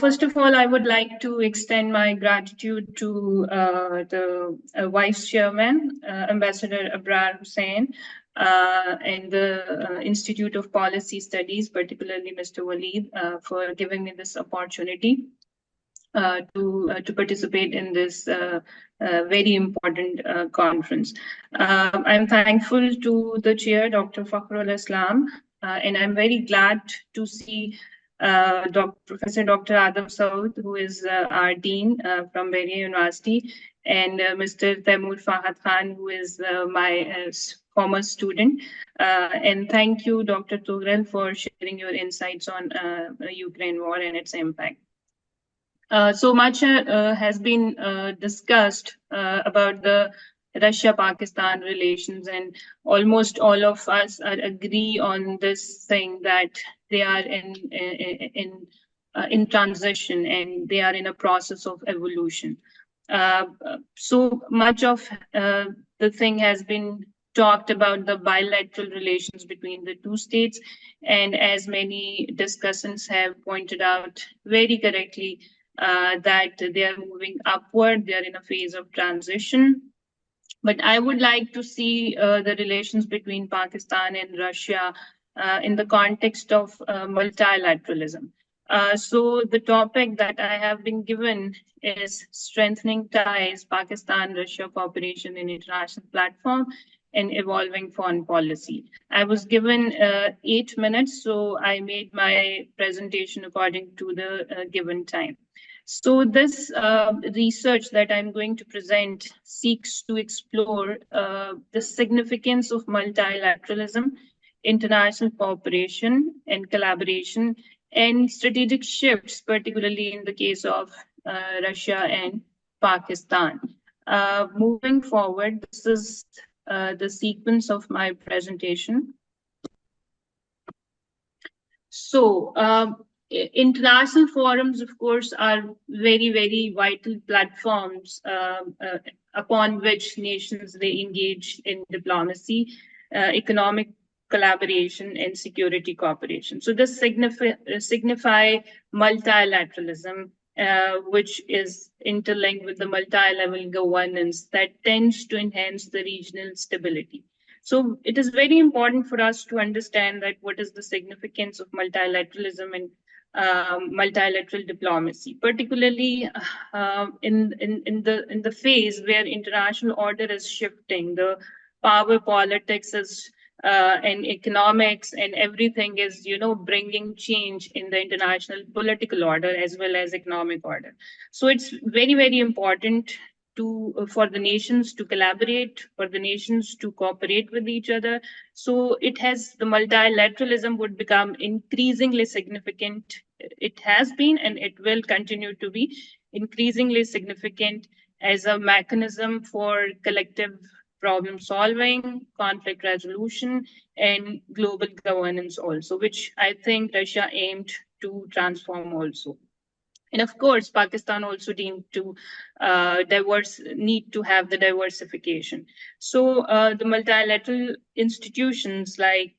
First of all, I would like to extend my gratitude to the Vice Chairman, Ambassador Abrar Hussain, and the Institute of Policy Studies, particularly Mr. Waleed, for giving me this opportunity to participate in this very important conference. I'm thankful to the chair, Dr. Fakhrul Islam, and I'm very glad to see Professor Dr. Adam Saud, who is our dean from Bahria University, and Mr. Taimur Fahad Khan, who is my former student. And thank you, Dr. Tughrel, for sharing your insights on Ukraine war and its impact. So much has been discussed about the Russia-Pakistan relations, and almost all of us agree on this thing that they are in transition and they are in a process of evolution. So much of the thing has been talked about the bilateral relations between the two states, and as many discussants have pointed out very correctly, that they are moving upward, they are in a phase of transition. But I would like to see the relations between Pakistan and Russia in the context of multilateralism. So the topic that I have been given is strengthening ties, Pakistan-Russia cooperation in international platform and evolving foreign policy. I was given 8 minutes, so I made my presentation according to the given time. So this research that I'm going to present seeks to explore the significance of multilateralism, international cooperation and collaboration, and strategic shifts, particularly in the case of Russia and Pakistan. Moving forward, this is the sequence of my presentation. So, international forums, of course, are very, very vital platforms upon which nations they engage in diplomacy, economic collaboration, and security cooperation. So this signify multilateralism, which is interlinked with the multi-level governance that tends to enhance the regional stability. So it is very important for us to understand that what is the significance of multilateralism and multilateral diplomacy, particularly in the phase where international order is shifting, the power politics is and economics and everything is, bringing change in the international political order as well as economic order. So it's very, very important for the nations to collaborate, for the nations to cooperate with each other. So the multilateralism would become increasingly significant. It has been and it will continue to be increasingly significant as a mechanism for collective problem solving, conflict resolution, and global governance also, which I think Russia aimed to transform also. And of course, Pakistan also need to have the diversification. So the multilateral institutions, like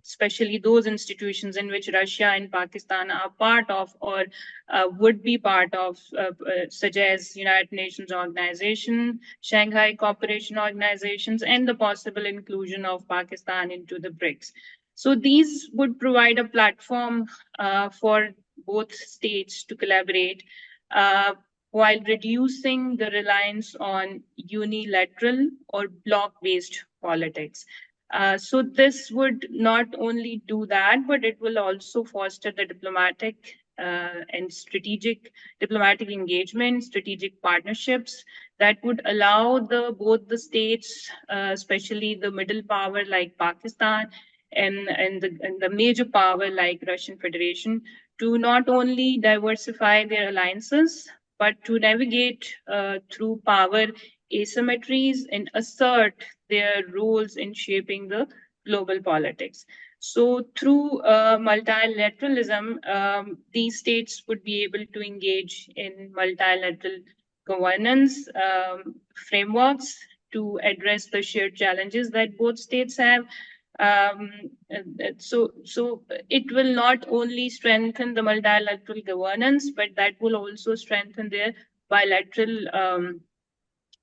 especially those institutions in which Russia and Pakistan are part of or would be part of, such as United Nations Organization, Shanghai Cooperation Organizations, and the possible inclusion of Pakistan into the BRICS. So these would provide a platform for both states to collaborate while reducing the reliance on unilateral or bloc-based politics. So this would not only do that, but it will also foster the diplomatic and strategic diplomatic engagement, strategic partnerships that would allow both the states, especially the middle power like Pakistan and the major power like Russian Federation, to not only diversify their alliances, but to navigate through power asymmetries and assert their roles in shaping the global politics. So through multilateralism, these states would be able to engage in multilateral governance frameworks to address the shared challenges that both states have, So it will not only strengthen the multilateral governance, but that will also strengthen their bilateral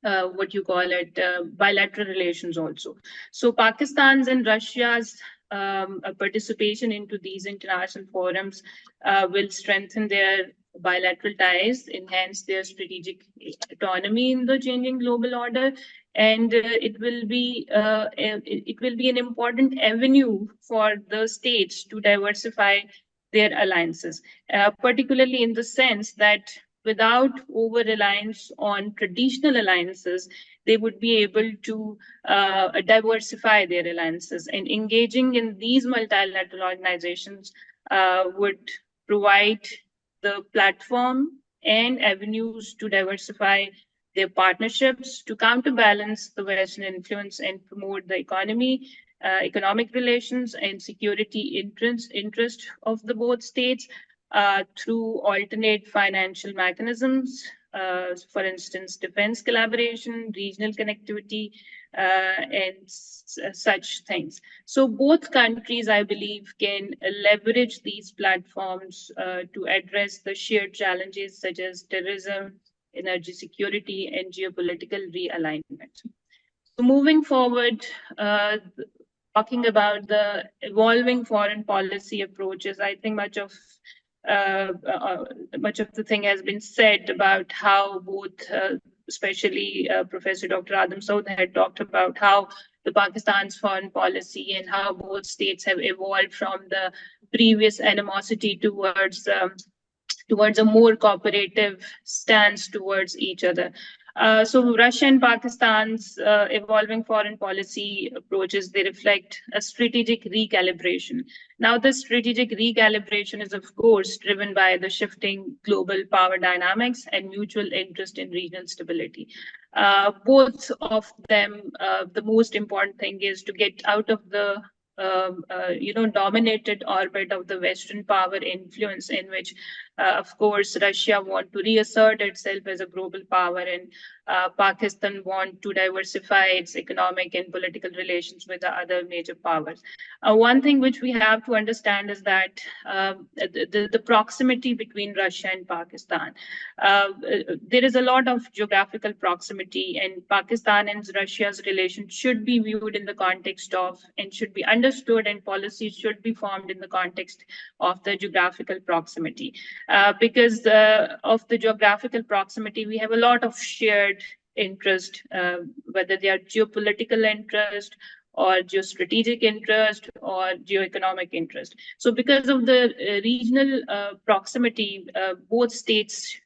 bilateral relations also. So Pakistan's and Russia's participation into these international forums will strengthen their bilateral ties, enhance their strategic autonomy in the changing global order, and it will be an important avenue for the states to diversify their alliances, particularly in the sense that without over reliance on traditional alliances, they would be able to diversify their alliances. And engaging in these multilateral organizations would provide the platform and avenues to diversify their partnerships to counterbalance the Western influence and promote the economic relations and security interest of the both states through alternate financial mechanisms, for instance, defense collaboration, regional connectivity, and such things. So both countries, I believe, can leverage these platforms to address the shared challenges such as terrorism, energy security, and geopolitical realignment. So moving forward, talking about the evolving foreign policy approaches, I think much of the thing has been said about how both, especially Professor Dr. Adam Soud had talked about how the Pakistan's foreign policy and how both states have evolved from the previous animosity towards a more cooperative stance towards each other. So Russia and Pakistan's evolving foreign policy approaches, they reflect a strategic recalibration. Now, this strategic recalibration is, of course, driven by the shifting global power dynamics and mutual interest in regional stability. Both of them, the most important thing is to get out of the dominated orbit of the Western power influence, in which, of course, Russia want to reassert itself as a global power, and Pakistan want to diversify its economic and political relations with the other major powers. One thing which we have to understand is that the proximity between Russia and Pakistan. There is a lot of geographical proximity, and Pakistan and Russia's relation should be viewed in the context of and should be understood, and policies should be formed in the context of the geographical proximity. Because of the geographical proximity, we have a lot of shared interest, whether they are geopolitical interest or geostrategic interest or geoeconomic interest. So because of the regional proximity, both states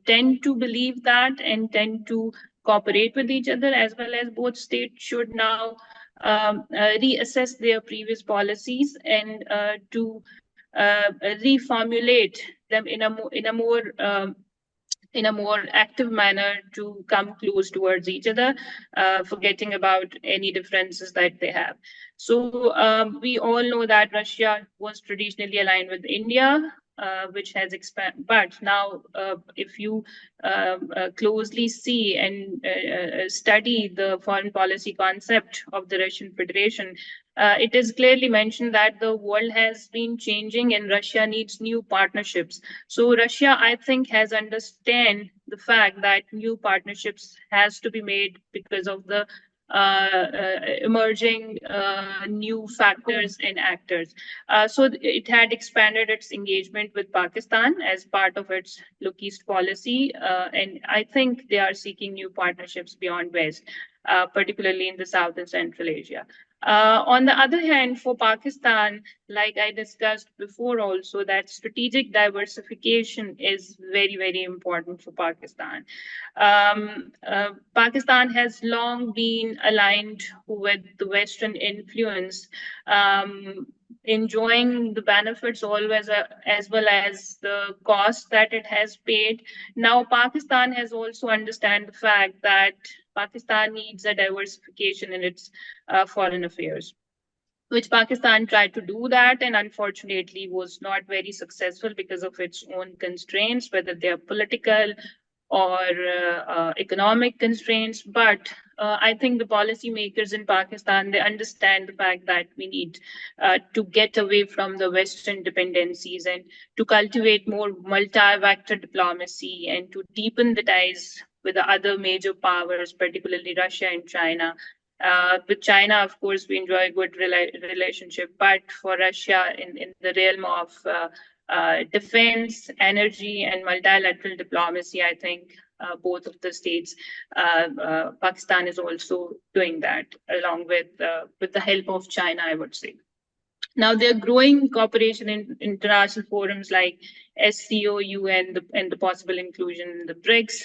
tend to believe that and tend to cooperate with each other, as well as both states should now reassess their previous policies and to reformulate them in a more active manner to come close towards each other, forgetting about any differences that they have. So we all know that Russia was traditionally aligned with India, which has expanded. But now, if you closely see and study the foreign policy concept of the Russian Federation, it is clearly mentioned that the world has been changing and Russia needs new partnerships. So Russia, I think, has understand the fact that new partnerships has to be made because of the emerging new factors and actors. So it had expanded its engagement with Pakistan as part of its Look East policy. And I think they are seeking new partnerships beyond West, particularly in the South and Central Asia. On the other hand, for Pakistan, like I discussed before also, that strategic diversification is very, very important for Pakistan. Pakistan has long been aligned with the Western influence, enjoying the benefits always as well as the cost that it has paid. Now, Pakistan has also understand the fact that Pakistan needs a diversification in its foreign affairs, which Pakistan tried to do that and unfortunately was not very successful because of its own constraints, whether they are political or economic constraints, but I think the policymakers in Pakistan, they understand the fact that we need to get away from the Western dependencies and to cultivate more multi-vector diplomacy and to deepen the ties with the other major powers, particularly Russia and China. With China, of course, we enjoy a good relationship, but for Russia, in the realm of defense, energy, and multilateral diplomacy, I think both of the states, Pakistan is also doing that, along with the help of China, I would say. Now, there are growing cooperation in international forums like SCO, UN, and the possible inclusion in the BRICS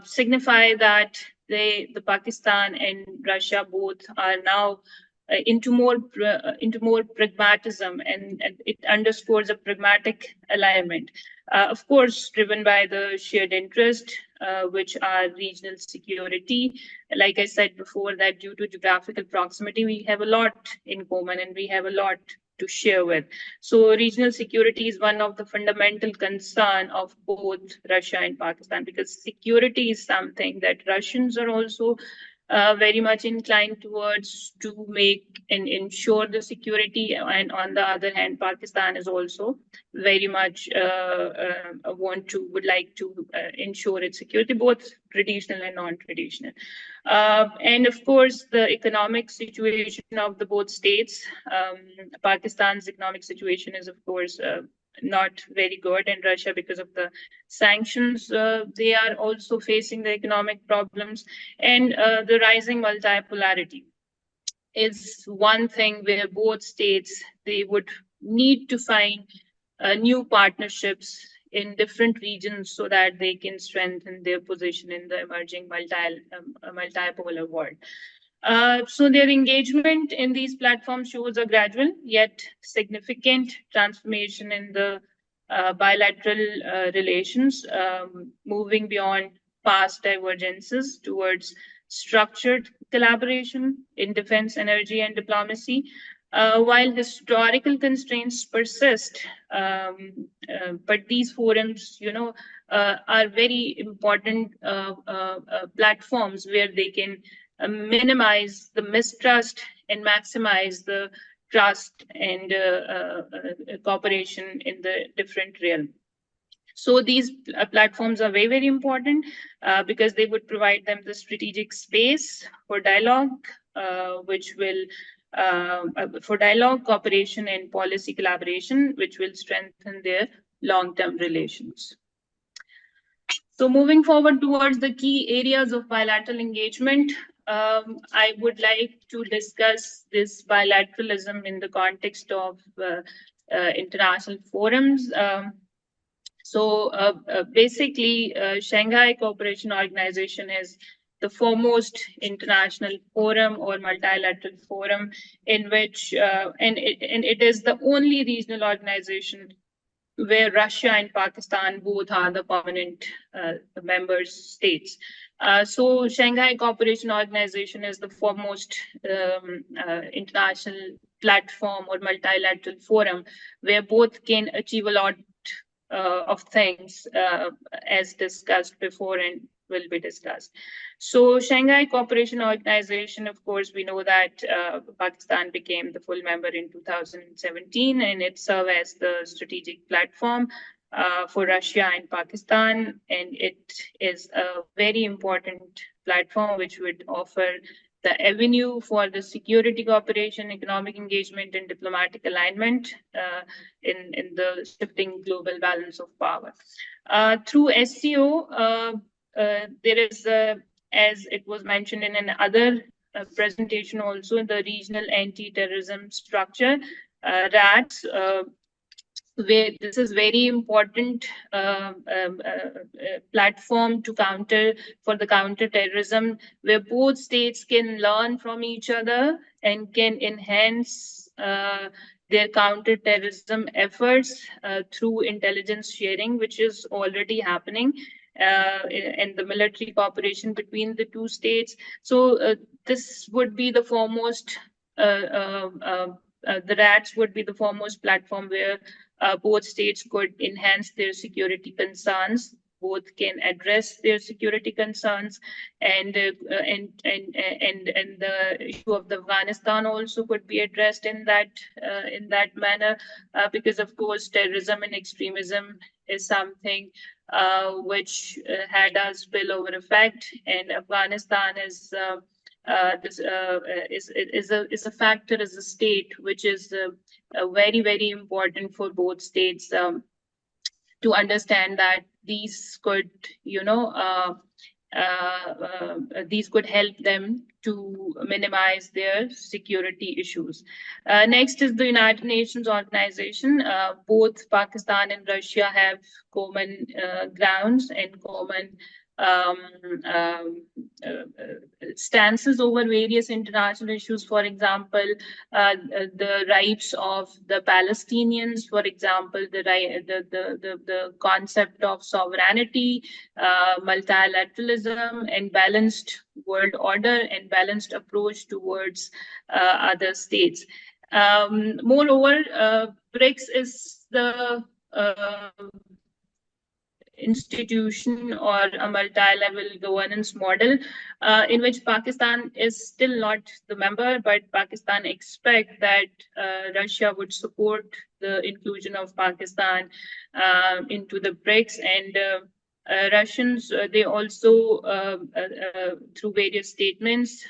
signify that the Pakistan and Russia both are now into more pragmatism, and it underscores a pragmatic alignment, of course, driven by the shared interest, which are regional security. Like I said before, that due to geographical proximity, we have a lot in common and we have a lot to share with. So regional security is one of the fundamental concern of both Russia and Pakistan, because security is something that Russians are also very much inclined towards to make and ensure the security, and on the other hand, Pakistan is also very much would like to ensure its security, both traditional and non-traditional. And of course, the economic situation of the both states. Pakistan's economic situation is, of course, not very good, and Russia, because of the sanctions, they are also facing the economic problems, and the rising multipolarity is one thing where both states, they would need to find new partnerships in different regions so that they can strengthen their position in the emerging multipolar world. So their engagement in these platforms shows a gradual yet significant transformation in the bilateral relations, moving beyond past divergences towards structured collaboration in defense, energy, and diplomacy. While historical constraints persist, but these forums, are very important platforms where they can minimize the mistrust and maximize the trust and cooperation in the different realm. So these platforms are very, very important because they would provide them the strategic space for dialogue, which will for dialogue, cooperation, and policy collaboration, which will strengthen their long-term relations. So moving forward towards the key areas of bilateral engagement, I would like to discuss this bilateralism in the context of international forums. Basically, Shanghai Cooperation Organization is the foremost international forum or multilateral forum in which, and it is the only regional organization where Russia and Pakistan both are the permanent member states. So Shanghai Cooperation Organization is the foremost international platform or multilateral forum where both can achieve a lot of things as discussed before and will be discussed. So Shanghai Cooperation Organization, of course, we know that Pakistan became the full member in 2017, and it serves as the strategic platform for Russia and Pakistan, and it is a very important platform which would offer the avenue for the security cooperation, economic engagement, and diplomatic alignment in the shifting global balance of power. Through SCO, there is, as it was mentioned in another presentation also, the regional anti-terrorism structure, RATS, where this is very important platform to for the counter-terrorism, where both states can learn from each other and can enhance their counter-terrorism efforts through intelligence sharing, which is already happening, and the military cooperation between the two states. So this would be the foremost, the RATS would be the foremost platform where both states could enhance their security concerns both can address their security concerns, and the issue of the Afghanistan also could be addressed in that manner, because of course terrorism and extremism is something which had a spillover effect, and Afghanistan is a factor, is a state which is very, very important for both states to understand that these could, these could help them to minimize their security issues. Next is the United Nations organization. Both Pakistan and Russia have common grounds and common stances over various international issues. For example, the rights of the Palestinians, for example, the concept of sovereignty, multilateralism, and balanced world order and balanced approach towards other states. Moreover, BRICS is the institution or a multi-level governance model in which Pakistan is still not the member, but Pakistan expects that Russia would support the inclusion of Pakistan into the BRICS, and Russians, they also, through various statements,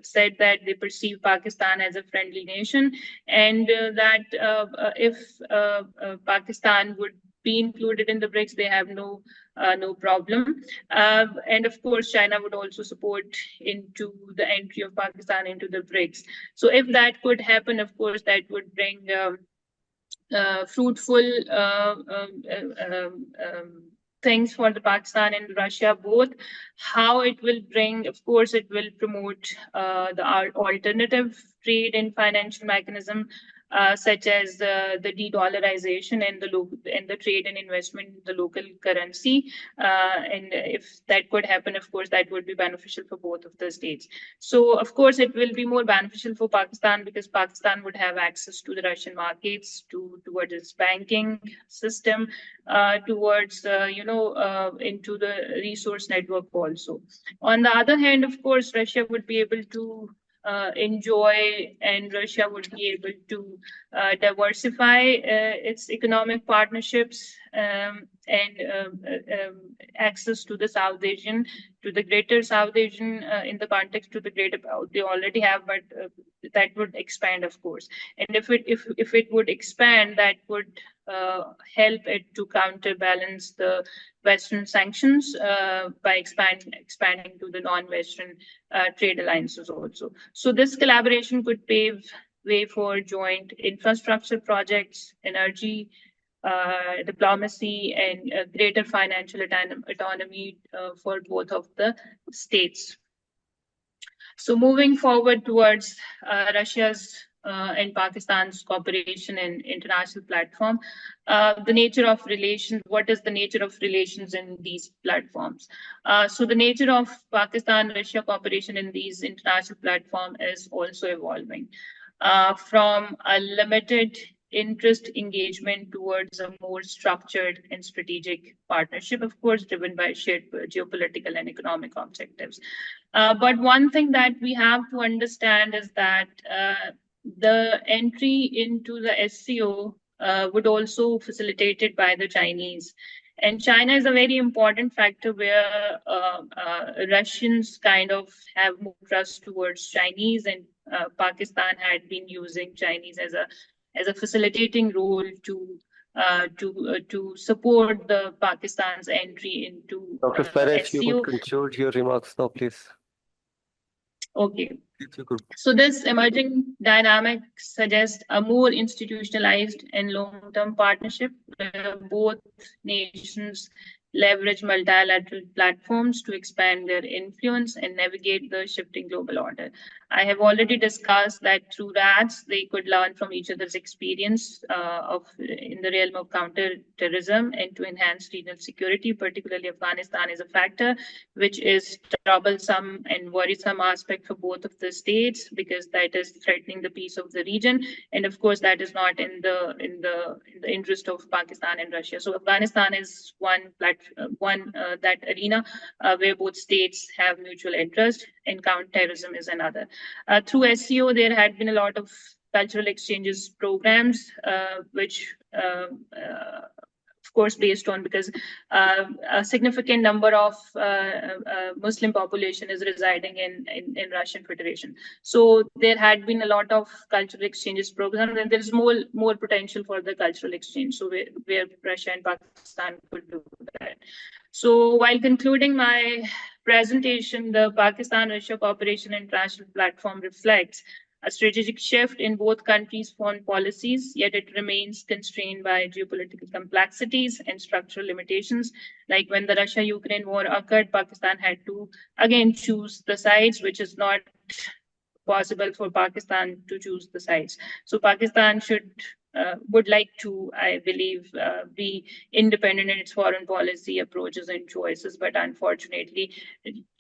said that they perceive Pakistan as a friendly nation, and that if Pakistan would be included in the BRICS, they have no problem. And of course, China would also support into the entry of Pakistan into the BRICS. So if that could happen, of course, that would bring fruitful things for the Pakistan and Russia both. How it will bring, of course, it will promote the alternative trade and financial mechanism, such as the de-dollarization and the trade and investment in the local currency. And if that could happen, of course, that would be beneficial for both of the states. So, of course, it will be more beneficial for Pakistan because Pakistan would have access to the Russian markets, towards its banking system, towards, into the resource network also. On the other hand, of course, Russia would be able to enjoy, and Russia would be able to diversify its economic partnerships and access to the South Asian, to the greater South Asian in the context to the greater, they already have, but that would expand, of course. And if it would expand, that would help it to counterbalance the Western sanctions by expanding to the non-Western trade alliances also. So this collaboration could pave way for joint infrastructure projects, energy, diplomacy, and greater financial autonomy for both of the states. So moving forward towards Russia's and Pakistan's cooperation and international platform, the nature of relations, what is the nature of relations in these platforms? So the nature of Pakistan-Russia cooperation in these international platforms is also evolving from a limited interest engagement towards a more structured and strategic partnership, of course, driven by shared geopolitical and economic objectives. But one thing that we have to understand is that the entry into the SCO would also facilitated by the Chinese. And China is a very important factor where Russians kind of have more trust towards Chinese, and Pakistan had been using Chinese as a facilitating role to support the Pakistan's entry into Dr. Saira, if SCO. you could conclude your remarks now, please. Okay. So this emerging dynamic suggests a more institutionalized and long-term partnership where both nations leverage multilateral platforms to expand their influence and navigate the shifting global order. I have already discussed that through RATs, they could learn from each other's experience in the realm of counter-terrorism and to enhance regional security, particularly Afghanistan is a factor which is troublesome and worrisome aspect for both of the states because that is threatening the peace of the region, and of course that is not in the interest of Pakistan and Russia. So Afghanistan is one that arena where both states have mutual interest, and counterterrorism is another. Through SCO, there had been a lot of cultural exchanges programs, which of course based on because a significant number of Muslim population is residing in Russian Federation. So there had been a lot of cultural exchanges programs, and there's more potential for the cultural exchange. So where Russia and Pakistan could do that. So while concluding my presentation, the Pakistan-Russia Cooperation International Platform reflects a strategic shift in both countries' foreign policies, yet it remains constrained by geopolitical complexities and structural limitations. Like when the Russia-Ukraine war occurred, Pakistan had to again choose the sides, which is not possible for Pakistan to choose the sides. So Pakistan would like to, I believe, be independent in its foreign policy approaches and choices, but unfortunately,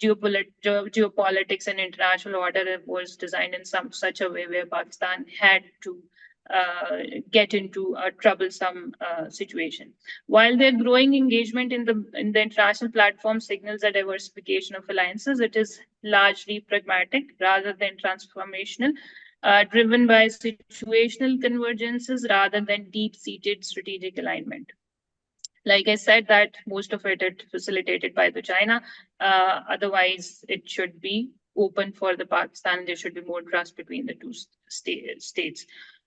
geopolitics and international order was designed in such a way where Pakistan had to get into a troublesome situation. While their growing engagement in the international platform signals a diversification of alliances, it is largely pragmatic rather than transformational, driven by situational convergences rather than deep-seated strategic alignment. Like I said, that most of it is facilitated by the China. Otherwise, it should be open for the Pakistan. There should be more trust between the two states.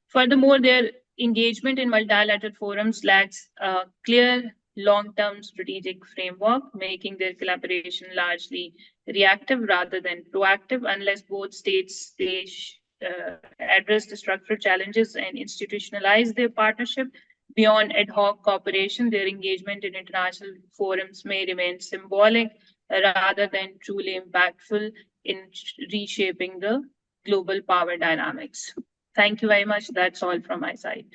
Furthermore, their engagement in multilateral forums lacks a clear long-term strategic framework, making their collaboration largely reactive rather than proactive, unless both states address the structural challenges and institutionalize their partnership. Beyond ad hoc cooperation, their engagement in international forums may remain symbolic rather than truly impactful in reshaping the global power dynamics. Thank you very much. That's all from my side.